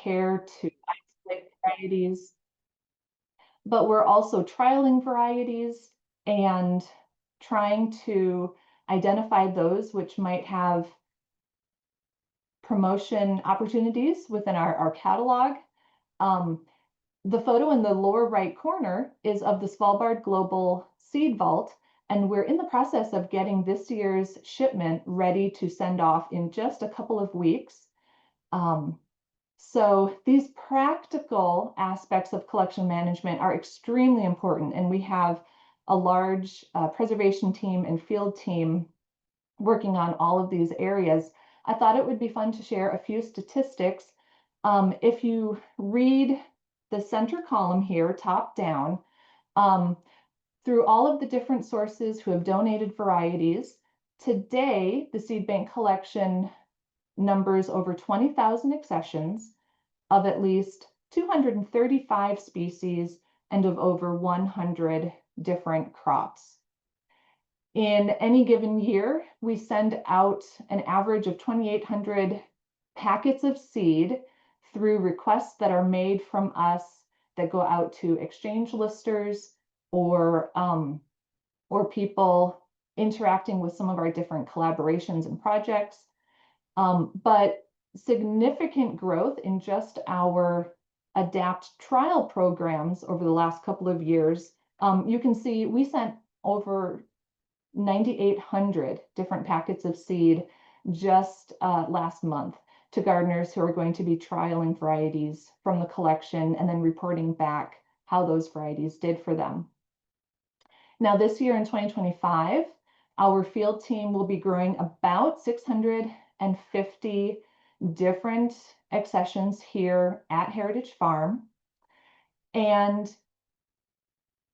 care to isolate varieties, but we're also trialing varieties and trying to identify those which might have promotion opportunities within our catalog. The photo in the lower right corner is of the Svalbard Global Seed Vault, and we're in the process of getting this year's shipment ready to send off in just a couple of weeks. So these practical aspects of collection management are extremely important, and we have a large preservation team and field team working on all of these areas. I thought it would be fun to share a few statistics. If you read the center column here, top down, through all of the different sources who have donated varieties, today the seed bank collection numbers over 20,000 accessions of at least 235 species and of over 100 different crops. In any given year, we send out an average of 2,800 packets of seed through requests that are made from us that go out to exchange listers or people interacting with some of our different collaborations and projects. But significant growth in just our ADAPT trial programs over the last couple of years. You can see we sent over 9,800 different packets of seed just last month to gardeners who are going to be trialing varieties from the collection and then reporting back how those varieties did for them. Now this year in 2025, our field team will be growing about 650 different accessions here at Heritage Farm. And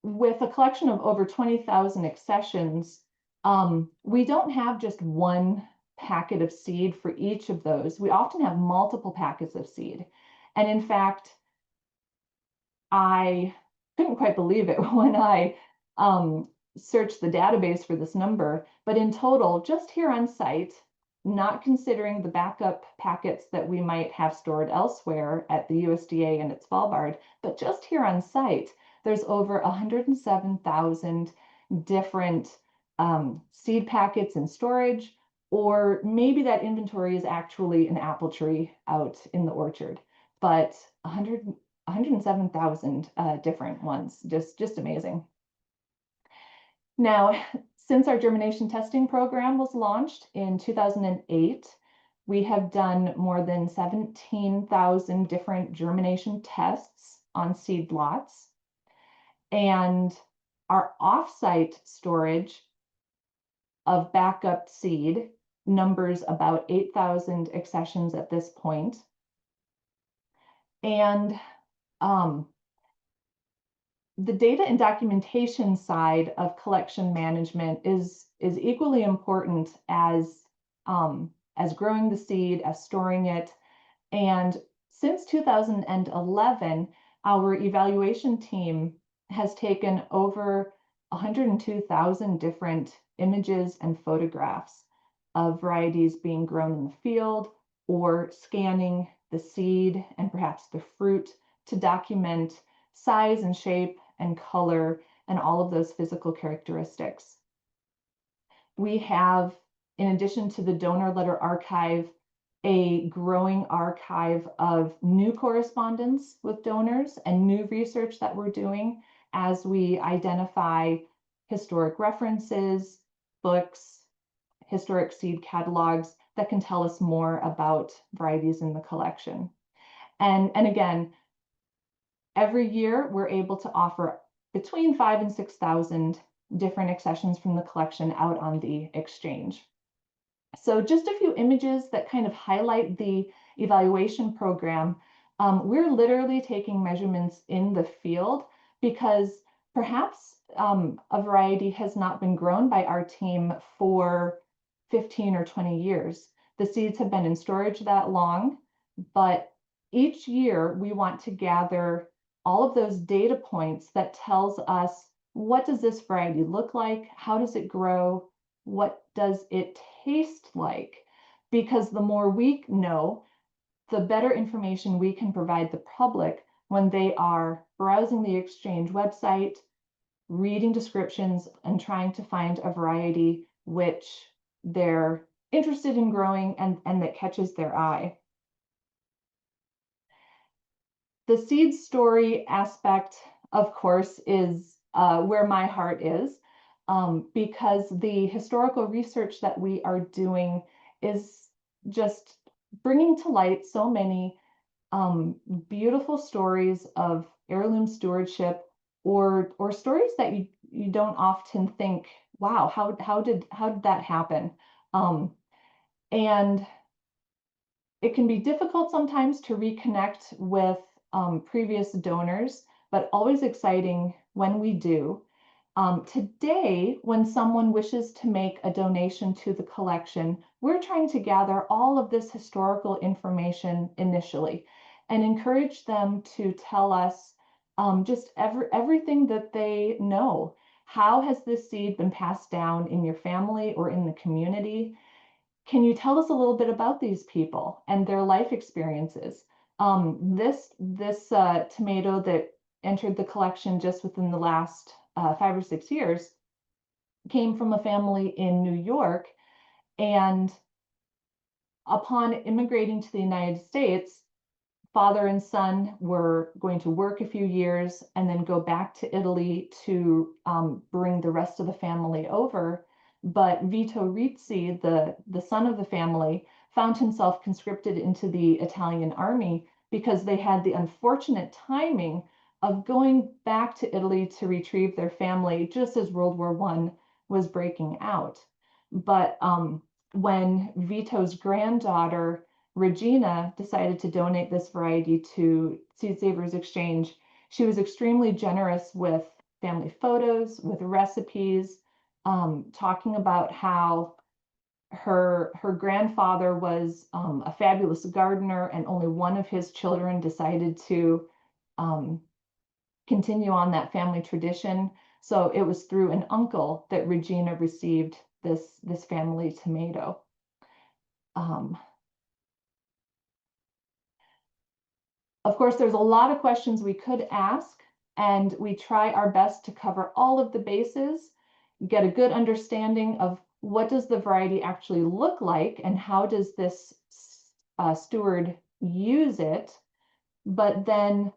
with a collection of over 20,000 accessions, we don't have just one packet of seed for each of those. We often have multiple packets of seed. And in fact, I couldn't quite believe it when I searched the database for this number, but in total, just here on site, not considering the backup packets that we might have stored elsewhere at the USDA and at Svalbard, but just here on site, there's over 107,000 different seed packets in storage, or maybe that inventory is actually an apple tree out in the orchard, but 107,000 different ones, just amazing. Now, since our germination testing program was launched in 2008, we have done more than 17,000 different germination tests on seed lots. And our offsite storage of backup seed numbers about 8,000 accessions at this point. And the data and documentation side of collection management is equally important as growing the seed, as storing it. And since 2011, our evaluation team has taken over 102,000 different images and photographs of varieties being grown in the field, or scanning the seed and perhaps the fruit to document size and shape and color and all of those physical characteristics. We have, in addition to the donor letter archive, a growing archive of new correspondence with donors and new research that we're doing as we identify historic references, books, historic seed catalogs that can tell us more about varieties in the collection. And again, every year we're able to offer between 5,000 and 6,000 different accessions from the collection out on the exchange. So just a few images that kind of highlight the evaluation program. We're literally taking measurements in the field because perhaps a variety has not been grown by our team for 15 or 20 years. The seeds have been in storage that long, but each year we want to gather all of those data points that tells us, what does this variety look like? How does it grow? What does it taste like? Because the more we know, the better information we can provide the public when they are browsing the exchange website, reading descriptions, and trying to find a variety which they're interested in growing and that catches their eye. The seed story aspect, of course, is where my heart is, because the historical research that we are doing is just bringing to light so many beautiful stories of heirloom stewardship, or stories that you don't often think, wow, how did that happen? And it can be difficult sometimes to reconnect with previous donors, but always exciting when we do. Today, when someone wishes to make a donation to the collection, we're trying to gather all of this historical information initially and encourage them to tell us just everything that they know. How has this seed been passed down in your family or in the community? Can you tell us a little bit about these people and their life experiences? This tomato that entered the collection just within the last 5 or 6 years came from a family in New York, and upon immigrating to the United States, father and son were going to work a few years and then go back to Italy to bring the rest of the family over. But Vito Rizzi, the son of the family, found himself conscripted into the Italian army because they had the unfortunate timing of going back to Italy to retrieve their family just as World War I was breaking out. But when Vito's granddaughter Regina decided to donate this variety to Seed Savers Exchange, she was extremely generous with family photos, with recipes, talking about how her grandfather was a fabulous gardener, and only one of his children decided to continue on that family tradition. So it was through an uncle that Regina received this family tomato. Of course, there's a lot of questions we could ask, and we try our best to cover all of the bases, get a good understanding of what does the variety actually look like and how does this steward use it, but then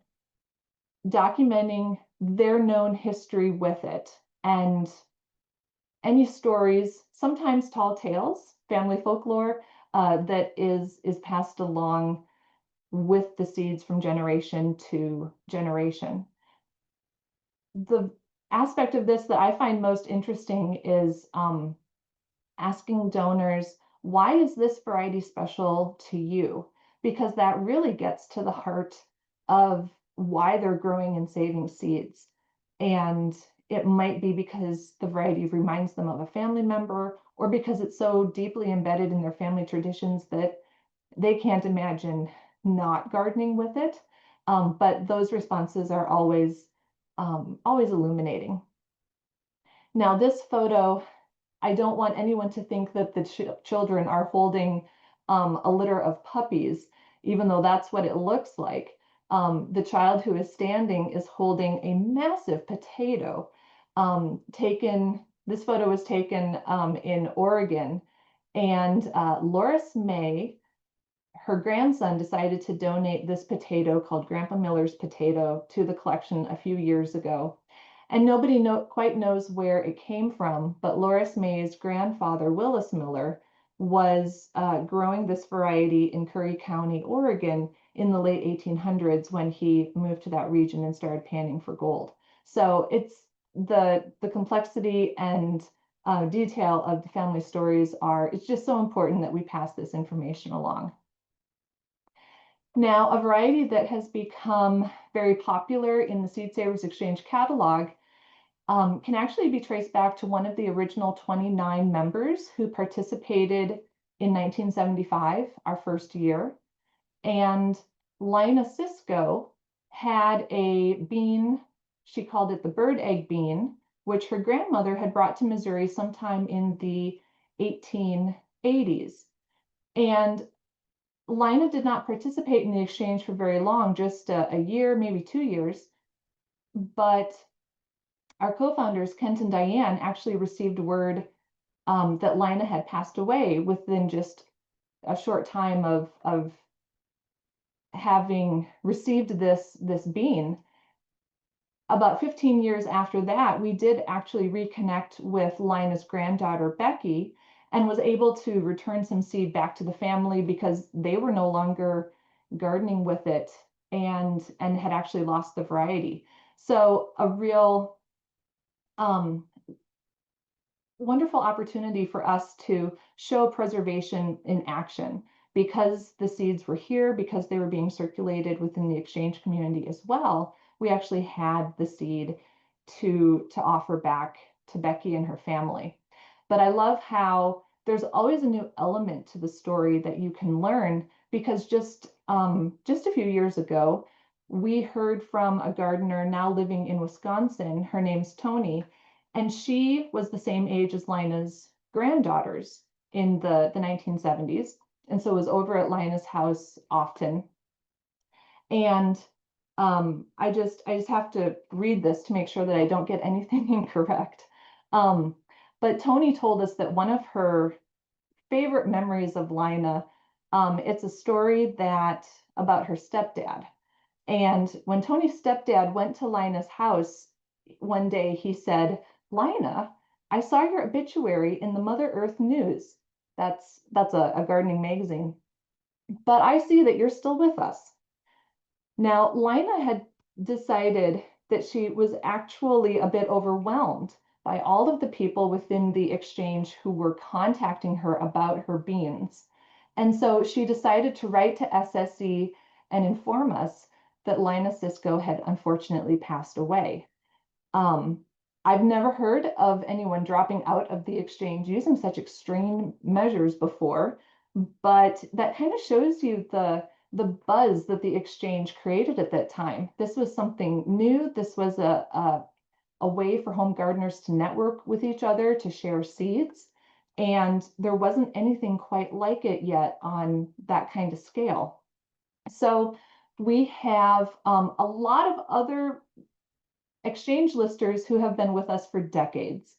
documenting their known history with it and any stories, sometimes tall tales, family folklore that is passed along with the seeds from generation to generation. The aspect of this that I find most interesting is asking donors, why is this variety special to you? Because that really gets to the heart of why they're growing and saving seeds. And it might be because the variety reminds them of a family member, or because it's so deeply embedded in their family traditions that they can't imagine not gardening with it. But those responses are always illuminating. Now, this photo, I don't want anyone to think that the children are holding a litter of puppies, even though that's what it looks like. The child who is standing is holding a massive potato. This photo was taken in Oregon, and Loris May, her grandson, decided to donate this potato called Grandpa Miller's potato to the collection a few years ago. And nobody quite knows where it came from, but Loris May's grandfather, Willis Miller, was growing this variety in Curry County, Oregon in the late 1800s when he moved to that region and started panning for gold. So it's the complexity and detail of the family stories it's just so important that we pass this information along. Now, a variety that has become very popular in the Seed Savers Exchange catalog can actually be traced back to one of the original 29 members who participated in 1975, our first year. And Lina Cisco had a bean, she called it the bird egg bean, which her grandmother had brought to Missouri sometime in the 1880s. And Lina did not participate in the exchange for very long, just a year, maybe 2 years, but our co-founders, Kent and Diane, actually received word that Lina had passed away within just a short time of having received this bean. About 15 years after that, we did actually reconnect with Lina's granddaughter, Becky, and was able to return some seed back to the family because they were no longer gardening with it and had actually lost the variety. So a real wonderful opportunity for us to show preservation in action because the seeds were here, because they were being circulated within the exchange community as well. We actually had the seed to offer back to Becky and her family. But I love how there's always a new element to the story that you can learn because just a few years ago, we heard from a gardener now living in Wisconsin. Her name's Tony, and she was the same age as Lina's granddaughters in the 1970s. And so was over at Lina's house often. And I just have to read this to make sure that I don't get anything incorrect. But Tony told us that one of her favorite memories of Lina, it's a story that about her stepdad. And when Tony's stepdad went to Lina's house one day, he said, "Lina, I saw your obituary in the Mother Earth News." That's a gardening magazine. "But I see that you're still with us." Now, Lina had decided that she was actually a bit overwhelmed by all of the people within the exchange who were contacting her about her beans. And so she decided to write to SSE and inform us that Lina Cisco had unfortunately passed away. I've never heard of anyone dropping out of the exchange using such extreme measures before, but that kind of shows you the buzz that the exchange created at that time. This was something new. This was a way for home gardeners to network with each other, to share seeds. And there wasn't anything quite like it yet on that kind of scale. So we have a lot of other exchange listers who have been with us for decades.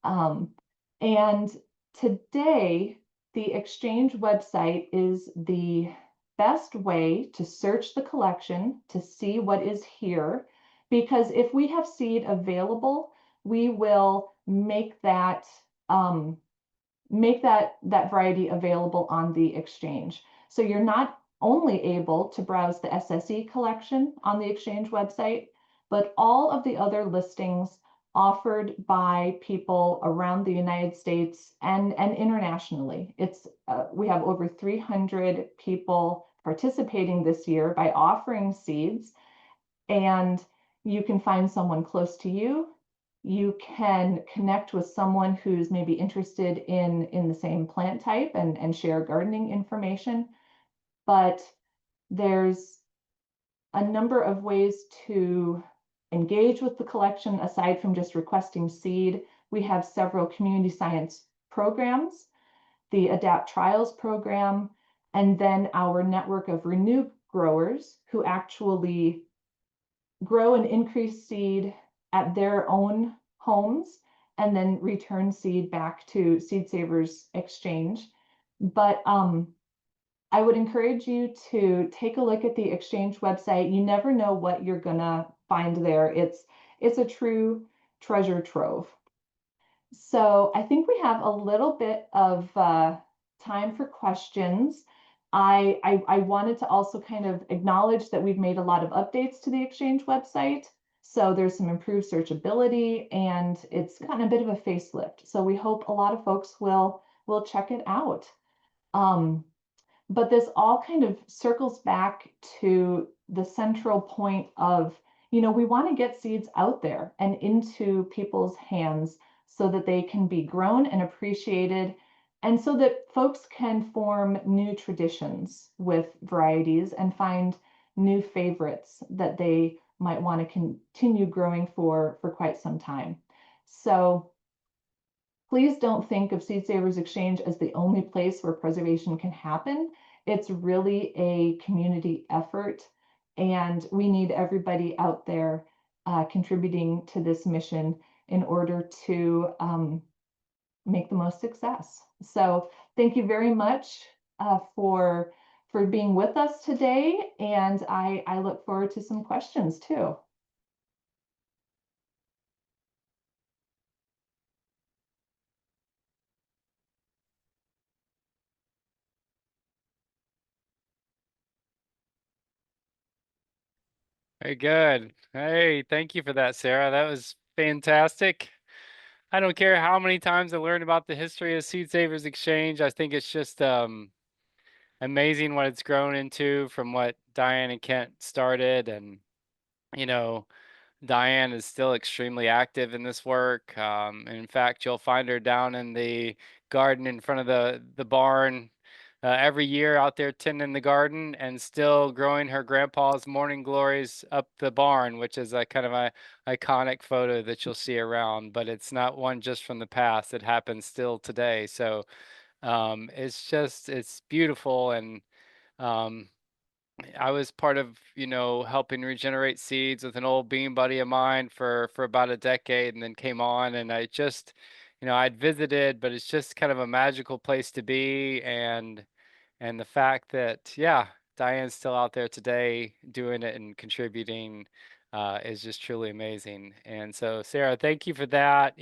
And today, the exchange website is the best way to search the collection to see what is here, because if we have seed available, we will make that variety available on the exchange. So you're not only able to browse the SSE collection on the exchange website, but all of the other listings offered by people around the United States and internationally. We have over 300 people participating this year by offering seeds, and you can find someone close to you. You can connect with someone who's maybe interested in the same plant type and share gardening information. But there's a number of ways to engage with the collection aside from just requesting seed. We have several community science programs, the Adapt Trials program, and then our network of Renew growers who actually grow and increase seed at their own homes and then return seed back to Seed Savers Exchange. But I would encourage you to take a look at the exchange website. You never know what you're gonna find there. It's a true treasure trove. So I think we have a little bit of time for questions. I wanted to also kind of acknowledge that we've made a lot of updates to the exchange website. So there's some improved searchability and it's gotten a bit of a facelift. So we hope a lot of folks will check it out. But this all kind of circles back to the central point of, we want to get seeds out there and into people's hands so that they can be grown and appreciated, and so that folks can form new traditions with varieties and find new favorites that they might want to continue growing for quite some time. So please don't think of Seed Savers Exchange as the only place where preservation can happen. It's really a community effort, and we need everybody out there contributing to this mission in order to make the most success. So thank you very much for being with us today, and I look forward to some questions too. Very good. Hey, thank you for that, Sarah. That was fantastic. I don't care how many times I learned about the history of Seed Savers Exchange. I think it's just amazing what it's grown into from what Diane and Kent started. And, you know, Diane is still extremely active in this work. And in fact, you'll find her down in the garden in front of the barn every year out there tending the garden and still growing her grandpa's morning glories up the barn, which is a kind of a iconic photo that you'll see around. But it's not one just from the past. It happens still today. So it's beautiful. And um, I was part of, helping regenerate seeds with an old bean buddy of mine for about a decade, and then came on, and I just, I'd visited, but it's just kind of a magical place to be. And the fact that, yeah, Diane's still out there today doing it and contributing is just truly amazing. And so, Sarah, thank you for that.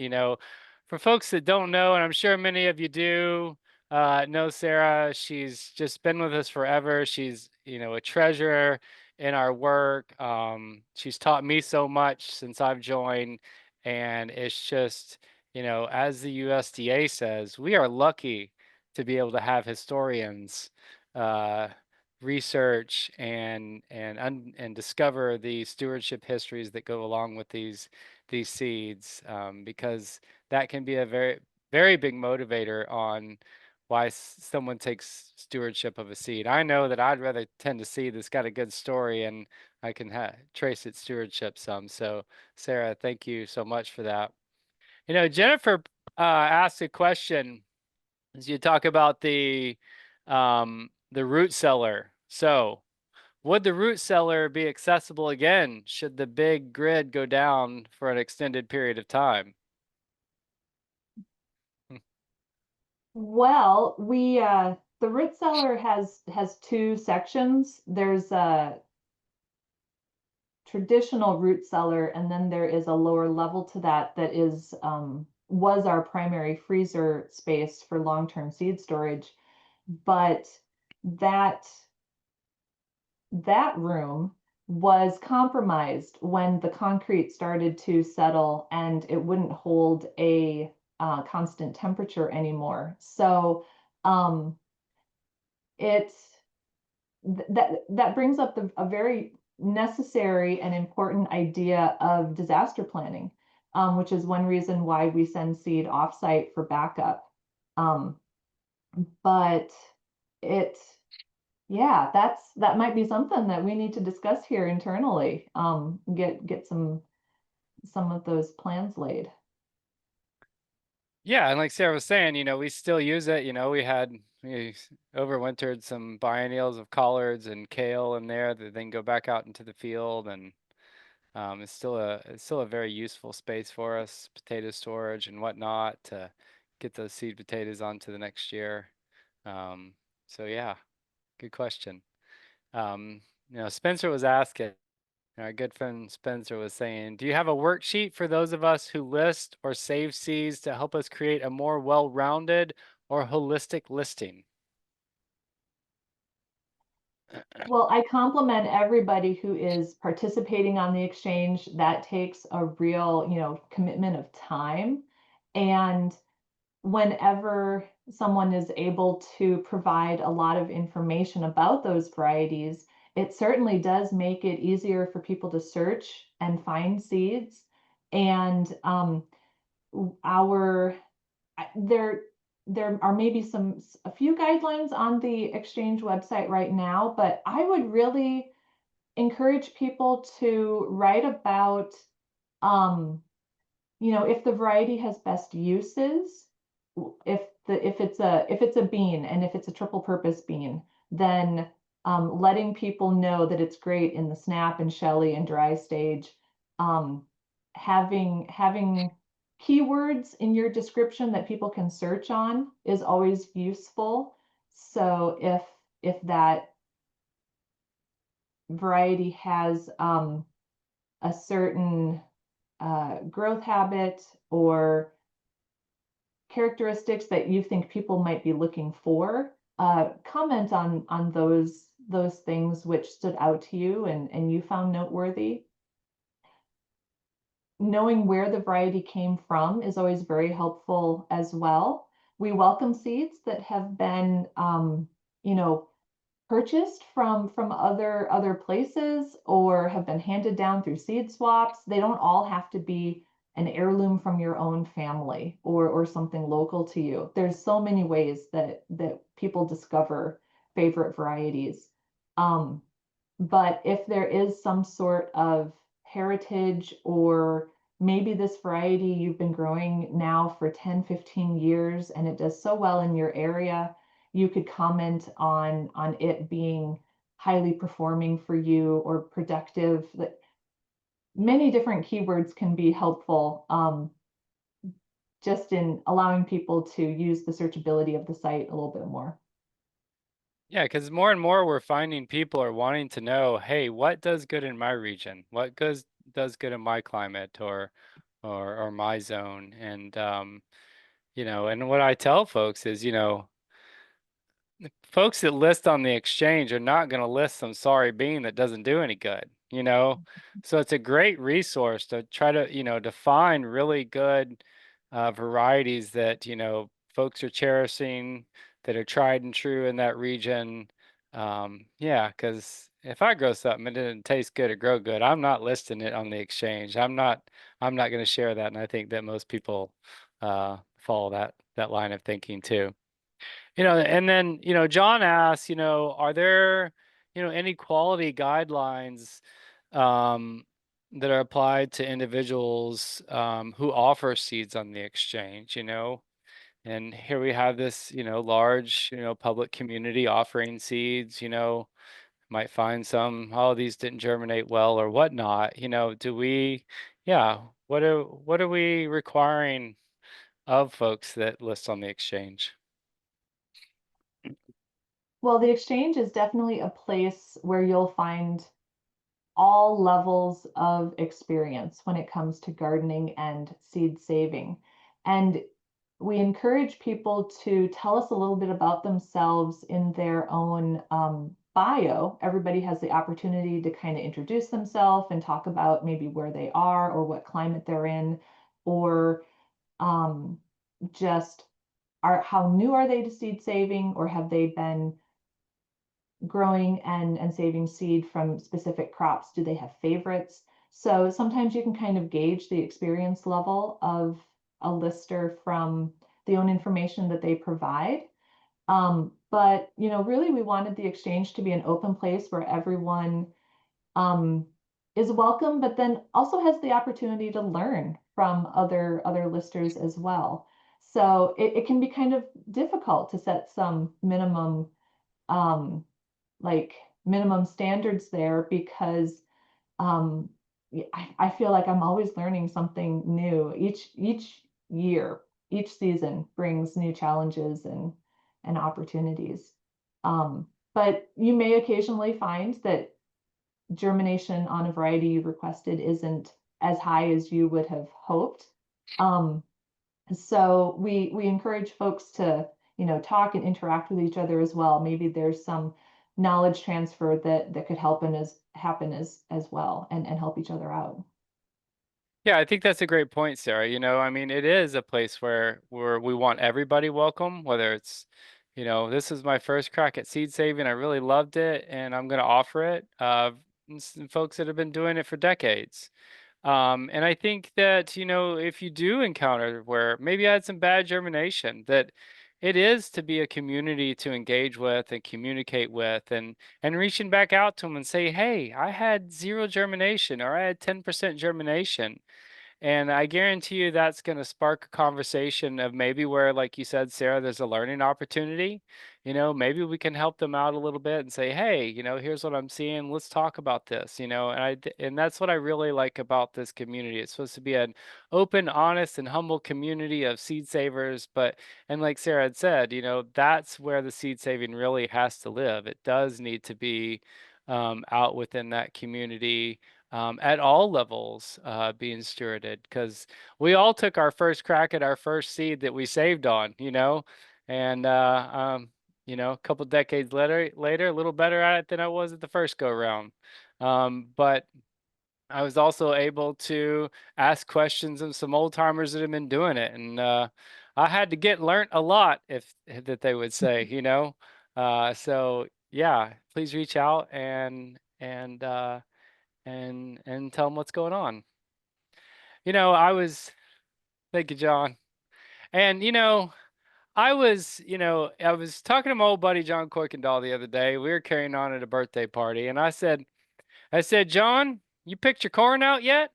For folks that don't know, and I'm sure many of you do, know Sarah. She's just been with us forever. She's, a treasure in our work. She's taught me so much since I've joined. And it's just, as the USDA says, we are lucky to be able to have historians uh, research and discover the stewardship histories that go along with these seeds, because that can be a very big motivator on why someone takes stewardship of a seed. I know that I'd rather tend to seed that's got a good story and I can trace its stewardship some. So, Sarah, thank you so much for that. Jennifer asked a question as you talk about the root cellar. So, would the root cellar be accessible again should the big grid go down for an extended period of time? Well, we the root cellar has two sections. There's a traditional root cellar, and then there is a lower level to that that is was our primary freezer space for long-term seed storage. But that that room was compromised when the concrete started to settle and it wouldn't hold a constant temperature anymore. So um, it that brings up a very necessary and important idea of disaster planning, which is one reason why we send seed offsite for backup. Um, but it, yeah, that might be something that we need to discuss here internally. Get some of those plans laid. Yeah, and like Sarah was saying, we still use it. We overwintered some biennials of collards and kale in there that then go back out into the field, and it's still a very useful space for us, potato storage and whatnot, to get those seed potatoes onto the next year. Um, so yeah, good question. Um, Spencer was asking, our good friend Spencer was saying, do you have a worksheet for those of us who list or save seeds to help us create a more well-rounded or holistic listing? Well, I compliment everybody who is participating on the exchange. That takes a real, commitment of time. And whenever someone is able to provide a lot of information about those varieties, it certainly does make it easier for people to search and find seeds. And our there there are maybe a few guidelines on the exchange website right now, but I would really encourage people to write about um, if the variety has best uses, if it's a bean and if it's a triple purpose bean, then letting people know that it's great in the snap and shelly and dry stage. Um, having keywords in your description that people can search on is always useful. So if that variety has a certain growth habit or characteristics that you think people might be looking for, comment on those things which stood out to you and you found noteworthy. Knowing where the variety came from is always very helpful as well. We welcome seeds that have been, you know, purchased from other places or have been handed down through seed swaps. They don't all have to be an heirloom from your own family or something local to you. There's so many ways that people discover favorite varieties. Um, but if there is some sort of heritage, or maybe this variety you've been growing now for 10, 15 years and it does so well in your area, you could comment on it being highly performing for you or productive. That many different keywords can be helpful, just in allowing people to use the searchability of the site a little bit more. Yeah, because more and more we're finding people are wanting to know, hey, what does good in my region? What does good in my climate or my zone? And and what I tell folks is, folks that list on the exchange are not going to list some sorry bean that doesn't do any good. So it's a great resource to try to, to find really good varieties that, folks are cherishing, that are tried and true in that region. Yeah, because if I grow something and it didn't taste good or grow good, I'm not listing it on the exchange. I'm not going to share that. And I think that most people follow that line of thinking too. And then, John asks, are there, any quality guidelines um, that are applied to individuals who offer seeds on the exchange? And here we have this, large, public community offering seeds. Might find some, oh, these didn't germinate well or whatnot. Yeah, what are we requiring of folks that list on the exchange? Well, the exchange is definitely a place where you'll find all levels of experience when it comes to gardening and seed saving. And we encourage people to tell us a little bit about themselves in their own bio. Everybody has the opportunity to kind of introduce themselves and talk about maybe where they are or what climate they're in, or um, just how new are they to seed saving, or have they been growing and saving seed from specific crops? Do they have favorites? So sometimes you can kind of gauge the experience level of a lister from the own information that they provide. But really we wanted the exchange to be an open place where everyone um, is welcome, but then also has the opportunity to learn from other listers as well. So it can be kind of difficult to set some um, like minimum standards there, because um, I feel like I'm always learning something new. Each year, each season brings new challenges and opportunities. But you may occasionally find that germination on a variety you requested isn't as high as you would have hoped. Um, so we encourage folks to talk and interact with each other as well. Maybe there's some knowledge transfer that could happen as well, and help each other out. Yeah, I think that's a great point, Sarah. I mean, it is a place where we want everybody welcome, whether it's, this is my first crack at seed saving. I really loved it, and I'm going to offer it. And some folks that have been doing it for decades. And I think that, if you do encounter where maybe I had some bad germination, that it is to be a community to engage with and communicate with, and reaching back out to them and say, hey, I had zero germination or I had 10% germination. And I guarantee you that's going to spark a conversation of maybe where, like you said, Sarah, there's a learning opportunity. Maybe we can help them out a little bit and say, hey, here's what I'm seeing. Let's talk about this, and that's what I really like about this community. It's supposed to be an open, honest, and humble community of seed savers. And like Sarah had said, that's where the seed saving really has to live. It does need to be out within that community at all levels being stewarded, because we all took our first crack at our first seed that we saved on, and a couple decades later, a little better at it than I was at the first go round. But I was also able to ask questions of some old timers that have been doing it, and I had to get learnt a lot, if that they would say, So yeah, please reach out and tell them what's going on. I was Thank you, John. And I was talking to my old buddy John Kuykendall the other day. We were carrying on at a birthday party, and I said, John, you picked your corn out yet?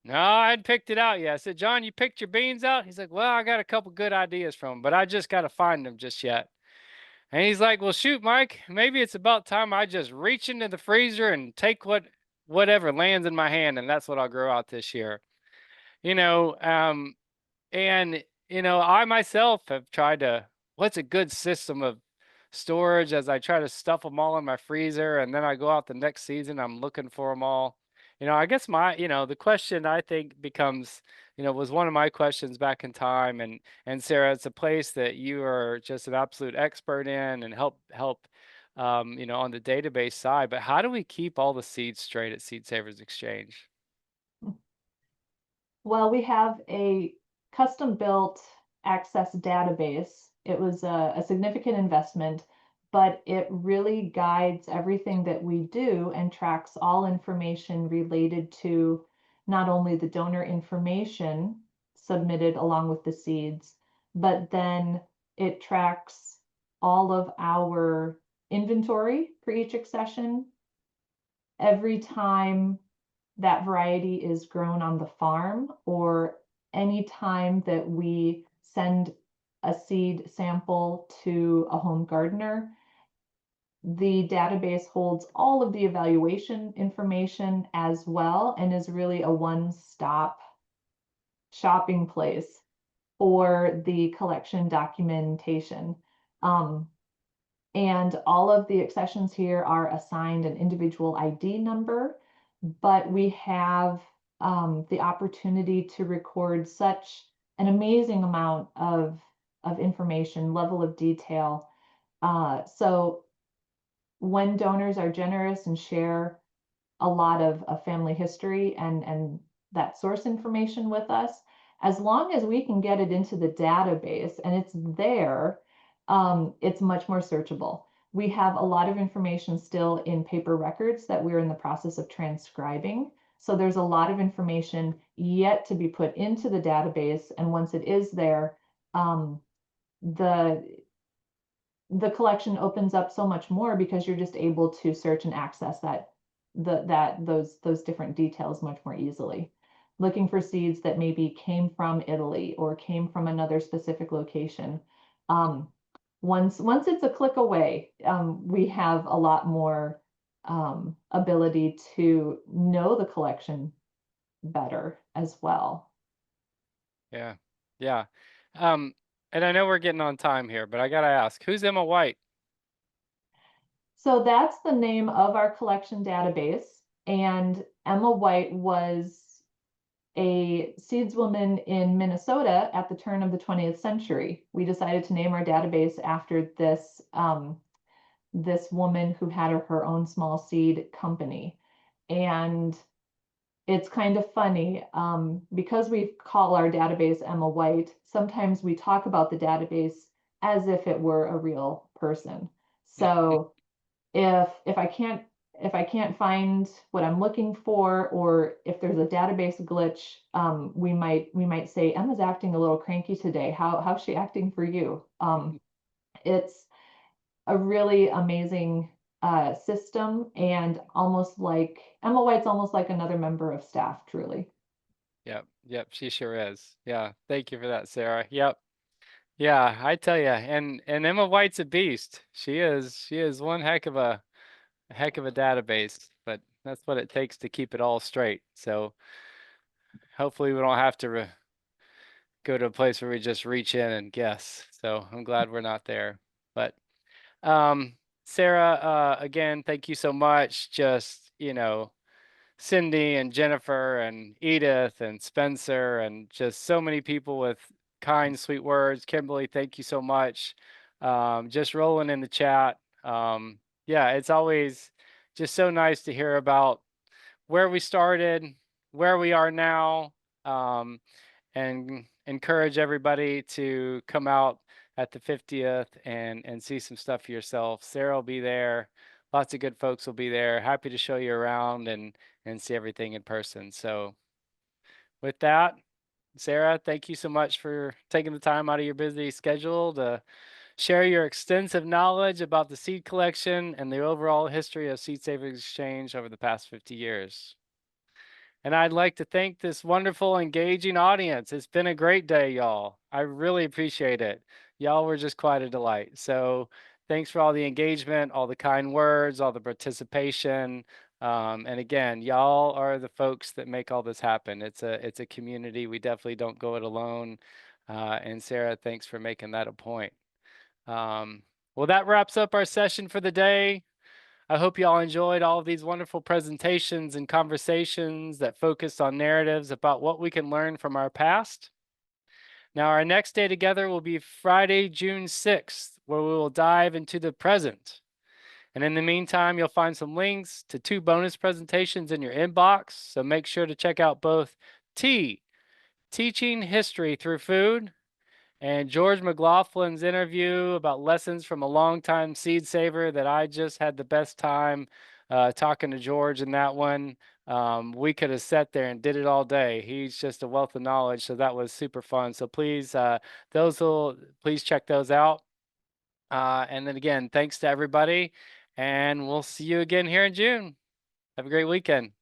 No, I hadn't picked it out yet. I said, John, you picked your beans out? He's like, well, I got a couple good ideas from them, but I just got to find them just yet. And he's like, well, shoot, Mike, maybe it's about time I just reach into the freezer and take whatever lands in my hand, and that's what I'll grow out this year. You know, um, And, I myself have tried what's a good system of storage, as I try to stuff them all in my freezer, and then I go out the next season, I'm looking for them all. I guess the question I think becomes, was one of my questions back in time. And Sarah, it's a place that you are just an absolute expert in and help, on the database side. But how do we keep all the seeds straight at Seed Savers Exchange? Well, we have a custom-built access database. It was a significant investment, but it really guides everything that we do and tracks all information related to not only the donor information submitted along with the seeds, but then it tracks all of our inventory for each accession. Every time that variety is grown on the farm, or any time that we send a seed sample to a home gardener, the database holds all of the evaluation information as well and is really a one-stop shopping place for the collection documentation. And all of the accessions here are assigned an individual ID number, but we have the opportunity to record such an amazing amount of information, level of detail. So when donors are generous and share a lot of family history and that source information with us, as long as we can get it into the database and it's there, it's much more searchable. We have a lot of information still in paper records that we're in the process of transcribing. So there's a lot of information yet to be put into the database. And once it is there, the the collection opens up so much more because you're just able to search and access those different details much more easily. Looking for seeds that maybe came from Italy or came from another specific location. Um, once it's a click away, we have a lot more ability to know the collection better as well. Yeah. Yeah. Um, and I know we're getting on time here, but I gotta ask, who's Emma White? So that's the name of our collection database. And Emma White was a seedswoman in Minnesota at the turn of the 20th century. We decided to name our database after this woman who had her own small seed company. And it's kind of funny because we call our database Emma White, sometimes we talk about the database as if it were a real person. So if I can't find what I'm looking for, or if there's a database glitch, we might say Emma's acting a little cranky today. How's she acting for you? It's a really amazing system, and almost like Emma White's almost like another member of staff, truly. Yep. Yep. She sure is. Yeah. Thank you for that, Sarah. Yep. Yeah, I tell you, and Emma White's a beast. She is one heck of a database, but that's what it takes to keep it all straight. So hopefully we don't have to go to a place where we just reach in and guess. So I'm glad we're not there. But um, Sarah, again, thank you so much. Just, Cindy and Jennifer and Edith and Spencer and just so many people with kind, sweet words. Kimberly, thank you so much. Just rolling in the chat. Yeah, it's always just so nice to hear about where we started, where we are now, and encourage everybody to come out at the 50th and see some stuff for yourself. Sarah will be there. Lots of good folks will be there. Happy to show you around and see everything in person. So with that, Sarah, thank you so much for taking the time out of your busy schedule to share your extensive knowledge about the seed collection and the overall history of Seed Savings Exchange over the past 50 years. And I'd like to thank this wonderful, engaging audience. It's been a great day, y'all. I really appreciate it. Y'all were just quite a delight. So thanks for all the engagement, all the kind words, all the participation. And again, y'all are the folks that make all this happen. It's a community. We definitely don't go it alone. And Sarah, thanks for making that a point. Well, that wraps up our session for the day. I hope you all enjoyed all of these wonderful presentations and conversations that focused on narratives about what we can learn from our past. Now, our next day together will be Friday, June 6th, where we will dive into the present. And in the meantime, you'll find some links to 2 bonus presentations in your inbox. So make sure to check out both T, Teaching History Through Food, and George McLaughlin's interview about lessons from a longtime seed saver that I just had the best time talking to George in that one. We could have sat there and did it all day. He's just a wealth of knowledge, so that was super fun. So please, please check those out. And then again, thanks to everybody, and we'll see you again here in June. Have a great weekend.